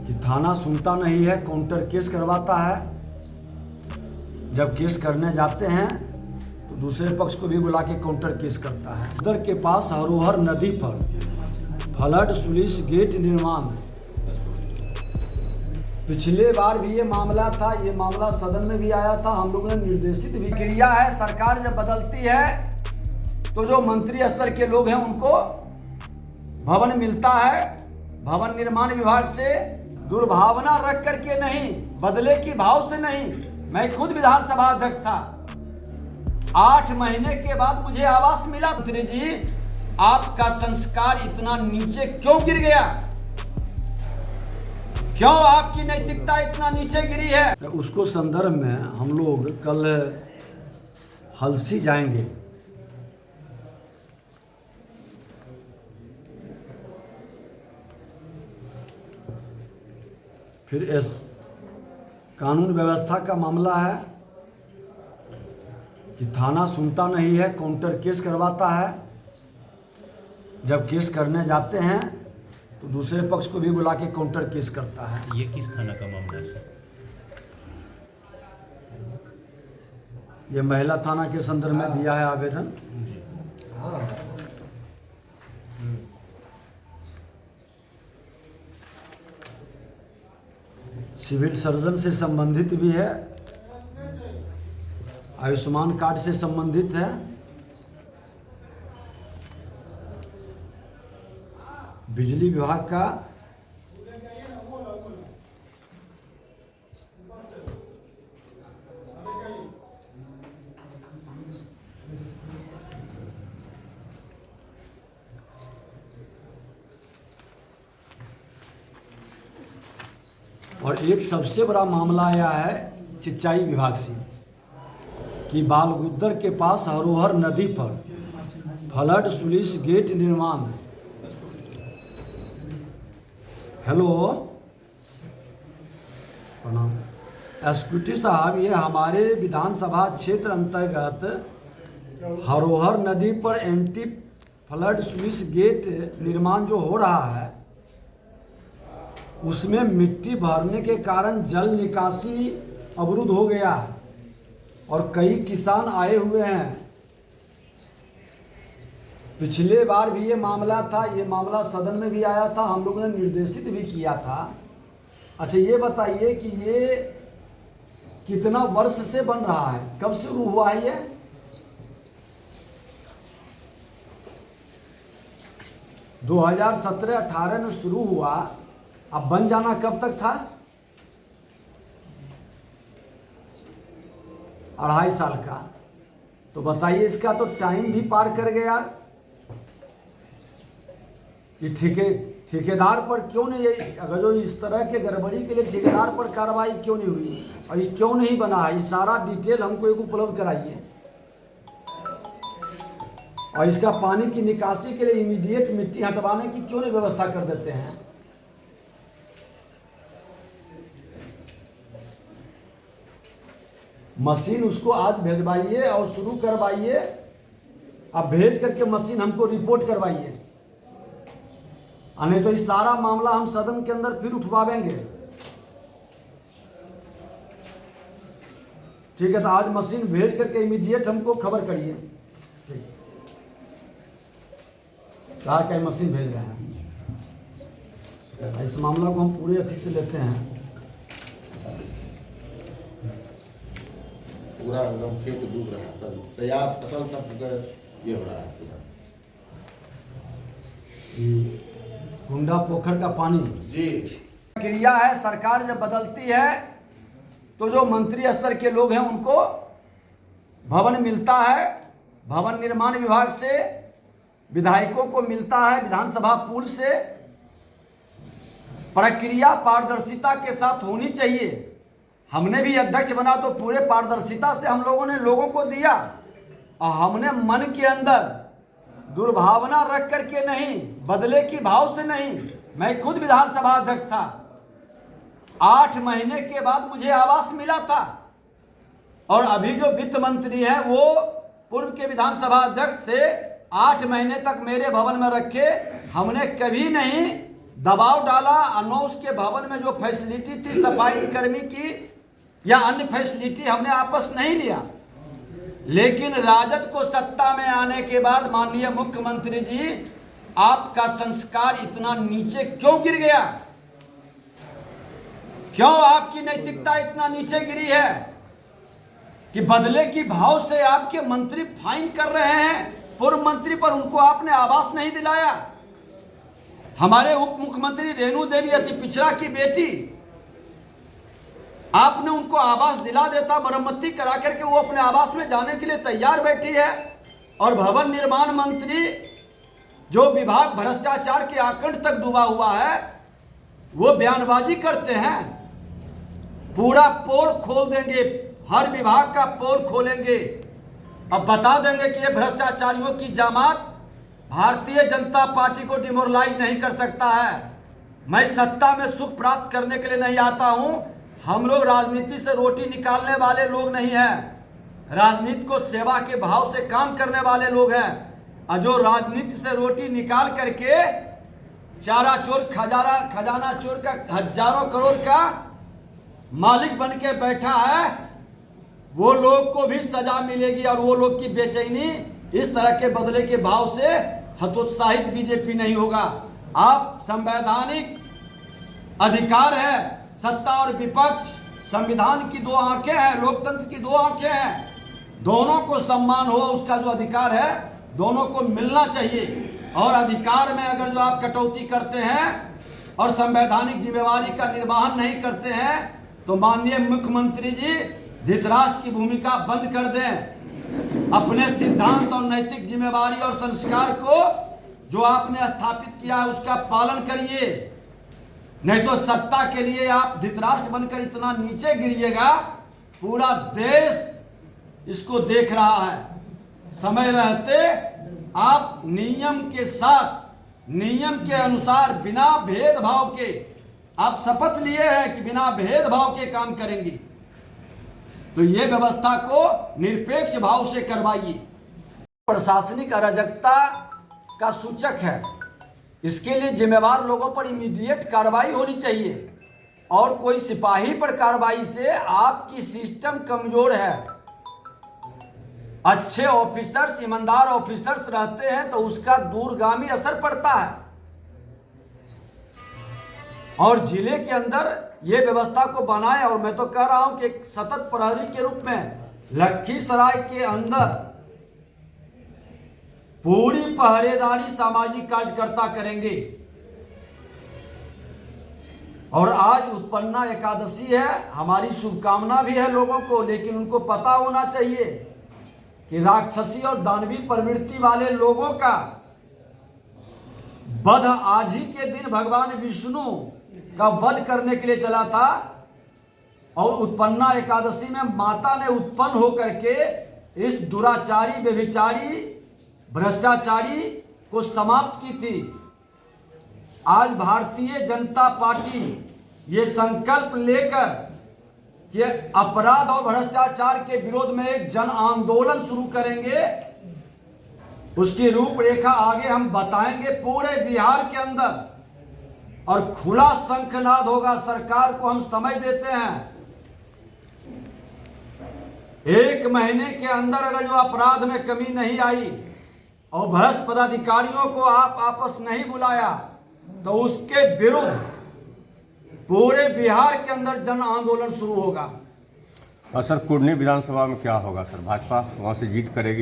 कि थाना सुनता नहीं है, काउंटर केस करवाता है। जब केस करने जाते हैं तो दूसरे पक्ष को भी बुला के काउंटर केस करता है। उधर के पास हरोहर नदी पर फ्लड स्लुइस गेट निर्माण, पिछले बार भी ये मामला था, ये मामला सदन में भी आया था, हम लोगों ने निर्देशित भी किया है। सरकार जब बदलती है तो जो मंत्री स्तर के लोग हैं उनको भवन मिलता है, भवन निर्माण विभाग से, दुर्भावना रख करके नहीं, बदले की भाव से नहीं। मैं खुद विधानसभा अध्यक्ष था, 8 महीने के बाद मुझे आवास मिला। मंत्री जी, आपका संस्कार इतना नीचे क्यों गिर गया? क्यों आपकी नैतिकता इतना नीचे गिरी है? उसको संदर्भ में हम लोग कल हलसी जाएंगे। फिर इस कानून व्यवस्था का मामला है कि थाना सुनता नहीं है, काउंटर केस करवाता है। जब केस करने जाते हैं तो दूसरे पक्ष को भी बुला के काउंटर केस करता है। ये किस थाना का मामला है? ये महिला थाना के संदर्भ में दिया है आवेदन। सिविल सर्जन से संबंधित भी है, आयुष्मान कार्ड से संबंधित है, बिजली विभाग का, और एक सबसे बड़ा मामला आया है सिंचाई विभाग से कि बालगुद्दर के पास हरोहर नदी पर फ्लड स्लुइस गेट निर्माण। हेलो, प्रणाम। एसक्यूटी साहब, ये हमारे विधानसभा क्षेत्र अंतर्गत हरोहर नदी पर एंटी फ्लड स्लुइस गेट निर्माण जो हो रहा है, उसमें मिट्टी भरने के कारण जल निकासी अवरुद्ध हो गया है और कई किसान आए हुए हैं। पिछले बार भी ये मामला था, ये मामला सदन में भी आया था, हम लोगों ने निर्देशित भी किया था। अच्छा, ये बताइए कि ये कितना वर्ष से बन रहा है, कब शुरू हुआ है? ये 2017-18 में शुरू हुआ, अब बन जाना कब तक था? 2.5 साल का। तो बताइए, इसका तो टाइम भी पार कर गया। ये ठेकेदार पर क्यों नहीं, अगर जो इस तरह के गड़बड़ी के लिए ठेकेदार पर कार्रवाई क्यों नहीं हुई और ये क्यों नहीं बना है? ये सारा डिटेल हमको एक उपलब्ध कराइए। और इसका पानी की निकासी के लिए इमीडिएट मिट्टी हटवाने की क्यों नहीं व्यवस्था कर देते हैं? मशीन उसको आज भेजवाइए और शुरू करवाइए। अब भेज करके मशीन हमको रिपोर्ट करवाइए, नहीं तो इस सारा मामला हम सदन के अंदर फिर उठवाएंगे। ठीक है, तो आज मशीन भेज करके इमीडिएट हमको खबर करिए। ठीक, कहा क्या मशीन भेज रहे हैं। इस मामला को हम पूरे अथी से लेते हैं। पूरा एकदम खेत डूब रहा है, सब तैयार फसल सब ये हो रहा है पूरा। गुंडा पोखर का पानी जी क्रिया है। सरकार जब बदलती है तो जो मंत्री स्तर के लोग हैं उनको भवन मिलता है, भवन निर्माण विभाग से, विधायकों को मिलता है विधानसभा पूल से। प्रक्रिया पारदर्शिता के साथ होनी चाहिए। हमने भी अध्यक्ष बना तो पूरे पारदर्शिता से हम लोगों ने लोगों को दिया, और हमने मन के अंदर दुर्भावना रख करके नहीं, बदले की भाव से नहीं। मैं खुद विधानसभा अध्यक्ष था, 8 महीने के बाद मुझे आवास मिला था, और अभी जो वित्त मंत्री हैं वो पूर्व के विधानसभा अध्यक्ष थे। 8 महीने तक मेरे भवन में रखे, हमने कभी नहीं दबाव डाला और न उसके भवन में जो फैसिलिटी थी सफाई कर्मी की या अन्य फैसिलिटी हमने आपस नहीं लिया, लेकिन राजद को सत्ता में आने के बाद माननीय मुख्यमंत्री जी आपका संस्कार इतना नीचे क्यों गिर गया? क्यों आपकी नैतिकता इतना नीचे गिरी है कि बदले की भाव से आपके मंत्री फाइन कर रहे हैं पूर्व मंत्री पर, उनको आपने आवास नहीं दिलाया। हमारे उप मुख्यमंत्री रेणु देवी अति पिछड़ा की बेटी, आपने उनको आवास दिला देता, मरम्मती करा करके वो अपने आवास में जाने के लिए तैयार बैठी है। और भवन निर्माण मंत्री जो विभाग भ्रष्टाचार के आकंठ तक डूबा हुआ है, वो बयानबाजी करते हैं, पूरा पोल खोल देंगे, हर विभाग का पोल खोलेंगे, अब बता देंगे कि ये भ्रष्टाचारियों की जमात भारतीय जनता पार्टी को डिमोरलाइज नहीं कर सकता है। मैं सत्ता में सुख प्राप्त करने के लिए नहीं आता हूं। हम लोग राजनीति से रोटी निकालने वाले लोग नहीं हैं, राजनीति को सेवा के भाव से काम करने वाले लोग हैं। और जो राजनीति से रोटी निकाल करके चारा चोर खजाना चोर का हजारों करोड़ का मालिक बन के बैठा है, वो लोग को भी सजा मिलेगी। और वो लोग की बेचैनी इस तरह के बदले के भाव से हतोत्साहित बीजेपी नहीं होगा। आप संवैधानिक अधिकार है, सत्ता और विपक्ष, संविधान की दो आंखें हैं, लोकतंत्र की दो आंखें हैं, दोनों को सम्मान हो, उसका जो अधिकार है दोनों को मिलना चाहिए। और अधिकार में अगर जो आप कटौती करते हैं और संवैधानिक जिम्मेवारी का निर्वहन नहीं करते हैं तो माननीय मुख्यमंत्री जी धृतराष्ट्र की भूमिका बंद कर दें। अपने सिद्धांत और नैतिक जिम्मेवारी और संस्कार को जो आपने स्थापित किया है उसका पालन करिए, नहीं तो सत्ता के लिए आप धृतराष्ट्र बनकर इतना नीचे गिरिएगा, पूरा देश इसको देख रहा है। समय रहते आप नियम के साथ, नियम के अनुसार, बिना भेदभाव के, आप शपथ लिए हैं कि बिना भेदभाव के काम करेंगे, तो ये व्यवस्था को निरपेक्ष भाव से करवाइए। प्रशासनिक अराजकता का सूचक है, इसके लिए जिम्मेवार लोगों पर इमीडिएट कार्रवाई होनी चाहिए। और कोई सिपाही पर कार्रवाई से आपकी सिस्टम कमजोर है। अच्छे ऑफिसर्स, ईमानदार ऑफिसर्स रहते हैं तो उसका दूरगामी असर पड़ता है। और जिले के अंदर ये व्यवस्था को बनाए, और मैं तो कह रहा हूं कि एक सतत प्रहरी के रूप में लखीसराय के अंदर पूरी पहरेदारी सामाजिक कार्यकर्ता करेंगे। और आज उत्पन्ना एकादशी है, हमारी शुभकामना भी है लोगों को, लेकिन उनको पता होना चाहिए कि राक्षसी और दानवी प्रवृत्ति वाले लोगों का वध आज ही के दिन भगवान विष्णु का वध करने के लिए चला था। और उत्पन्ना एकादशी में माता ने उत्पन्न होकर के इस दुराचारी, व्यभिचारी, भ्रष्टाचारी को समाप्त की थी। आज भारतीय जनता पार्टी ये संकल्प लेकर कि अपराध और भ्रष्टाचार के विरोध में एक जन आंदोलन शुरू करेंगे, उसकी रूपरेखा आगे हम बताएंगे पूरे बिहार के अंदर। और खुला शंखनाद होगा, सरकार को हम समय देते हैं। 1 महीने के अंदर अगर जो अपराध में कमी नहीं आई और भ्रष्ट पदाधिकारियों को आप आपस नहीं बुलाया तो उसके विरुद्ध पूरे बिहार के अंदर जन आंदोलन शुरू होगा। सर, कुर्नी विधानसभा में क्या होगा सर? भाजपा वहां से जीत करेगी?